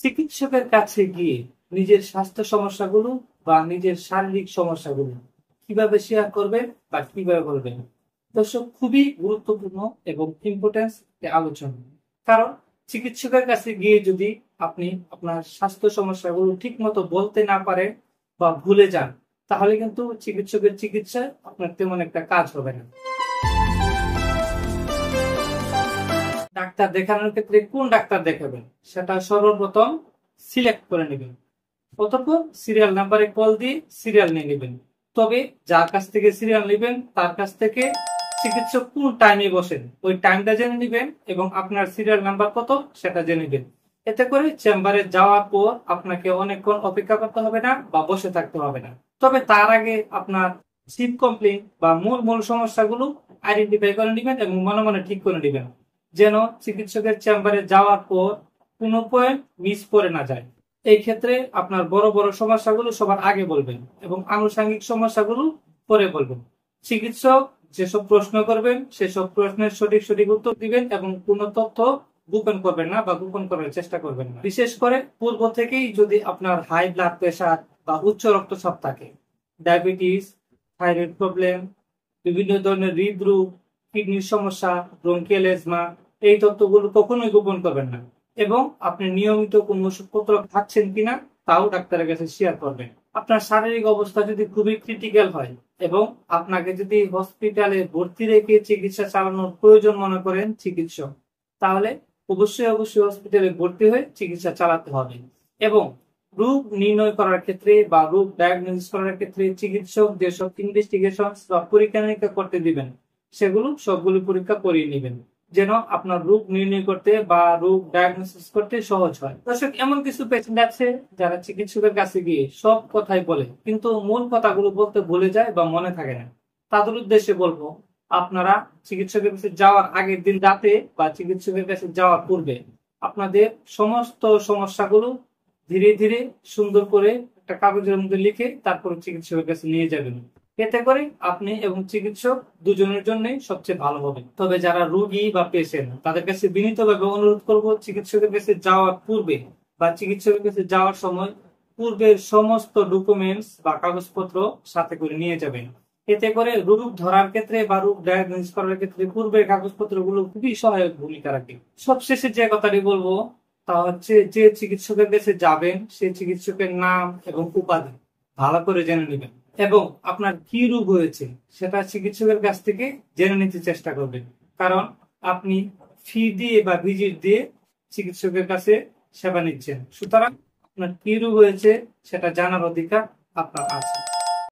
চিকিৎসকের কাছে গিয়ে নিজের স্বাস্থ্য সমস্যাগুলো বা নিজের শারীরিক সমস্যাগুলো কিভাবে শেয়ার করবেন বা কিভাবে বলবেন, দর্শক, খুবই গুরুত্বপূর্ণ এবং ইম্পর্টেন্স আলোচনা। কারণ চিকিৎসকের কাছে গিয়ে যদি আপনি আপনার স্বাস্থ্য সমস্যাগুলো ঠিক মতো বলতে না পারেন বা ভুলে যান, তাহলে কিন্তু চিকিৎসকের চিকিৎসায় আপনার তেমন একটা কাজ হবে না। ডাক্তার দেখানোর ক্ষেত্রে কোন ডাক্তার দেখাবেন সেটা সর্বপ্রথম সিলেক্ট করে নেবেন। অতঃপর সিরিয়াল নাম্বারে কল দিয়ে সিরিয়াল নিয়ে নেবেন। তবে যার কাছ থেকে সিরিয়াল নেবেন তার কাছ থেকে চিকিৎসক কোন টাইমে বসেন ওই টাইমটা জেনে নেবেন এবং আপনার সিরিয়াল নাম্বার কত সেটা জেনে নেবেন। এতে করে চেম্বারে যাওয়ার পর আপনাকে অনেকক্ষণ অপেক্ষা করতে হবে না বা বসে থাকতে হবে না। তবে তার আগে আপনার সিট কমপ্লেইন বা মূল মূল সমস্যাগুলো আইডেন্টিফাই করে নেবেন এবং মনে মনে ঠিক করে নেবেন, যেন চিকিৎসকের চেম্বারে যাওয়ার পর কোনো পয়েন্ট মিস করে না যায়। এই ক্ষেত্রে আপনার বড় বড় সমস্যাগুলো সবার আগে বলবেন এবং আনুষঙ্গিক সমস্যাগুলো পরে বলবেন। চিকিৎসক যেসব প্রশ্ন করবেন সেসব প্রশ্নের সঠিক উত্তর দিবেন এবং কোনো তথ্য গোপন করবেন না বা গোপন করার চেষ্টা করবেন না। বিশেষ করে পূর্ব থেকেই যদি আপনার হাই ব্লাড প্রেশার বা উচ্চ রক্তচাপ থাকে, ডায়াবেটিস, থাইরয়েড প্রবলেম, বিভিন্ন ধরনের হৃদরোগ, কিডনির সমস্যা, ব্রঙ্কিয়াল এজমা, এই তথ্যগুলো কখনোই গোপন করবেন না এবং আপনি নিয়মিত কোন ওষুধপত্র খাচ্ছেন কিনা তাও ডাক্তারের কাছে শেয়ার করবেন। আপনার শারীরিক অবস্থা যদি খুবই ক্রিটিক্যাল হয় এবং আপনাকে যদি হসপিটালে ভর্তি রেখে চিকিৎসা চালানোর প্রয়োজন মনে করেন চিকিৎসক, তাহলে অবশ্যই হসপিটালে ভর্তি হয়ে চিকিৎসা চালাতে হবে। এবং রোগ নির্ণয় করার ক্ষেত্রে বা রোগ ডায়াগনোসিস করার ক্ষেত্রে চিকিৎসক যেসব ইনভেস্টিগেশন বা পরীক্ষা নিরীক্ষা করতে দিবেন সেগুলো সবগুলো পরীক্ষা করিয়ে নেবেন, যেন আপনার রোগ নির্ণয় করতে বা রোগ ডায়াগনোসিস করতে সহজ হয়। দর্শক, এমন কিছু পেশেন্ট আছে যারা চিকিৎসকের কাছে গিয়ে সব কথাই বলে কিন্তু মূল কথাগুলো বলতে ভুলে যায় বা মনে থাকে না। তাদের উদ্দেশ্যে বলবো, আপনারা চিকিৎসকের কাছে যাওয়ার আগের দিন রাতে বা চিকিৎসকের কাছে যাওয়ার পূর্বে আপনাদের সমস্ত সমস্যাগুলো ধীরে ধীরে সুন্দর করে একটা কাগজের মধ্যে লিখে তারপর চিকিৎসকের কাছে নিয়ে যাবেন। এতে করে আপনি এবং চিকিৎসক দুজনের জন্যই সবচেয়ে ভালো হবে। তবে যারা রোগী বা পেশেন্ট তাদের কাছে বিনীতভাবে অনুরোধ করব, চিকিৎসকের কাছে যাওয়ার পূর্বে বা চিকিৎসকের কাছে যাওয়ার সময় পূর্বের সমস্ত ডকুমেন্টস বা কাগজপত্র সাথে করে নিয়ে যাবেন। এতে করে রোগ ধরার ক্ষেত্রে বা রোগ ডায়াগনোসিস করার ক্ষেত্রে পূর্বের কাগজপত্রগুলো খুবই সহায়ক ভূমিকা রাখে। সবশেষে যে কথাটি বলবো তা হচ্ছে, যে চিকিৎসকের কাছে যাবেন সেই চিকিৎসকের নাম এবং উপাধি ভালো করে জেনে নেবেন এবং আপনার কি রোগ হয়েছে সেটা চিকিৎসকের কাছ থেকে জেনে নিতে চেষ্টা করবেন। কারণ আপনি ফি দিয়ে বা ভিজিট দিয়ে চিকিৎসকের কাছে সেবা নিচ্ছেন, সুতরাং আপনার কি রোগ হয়েছে সেটা জানার অধিকার আপনার আছে।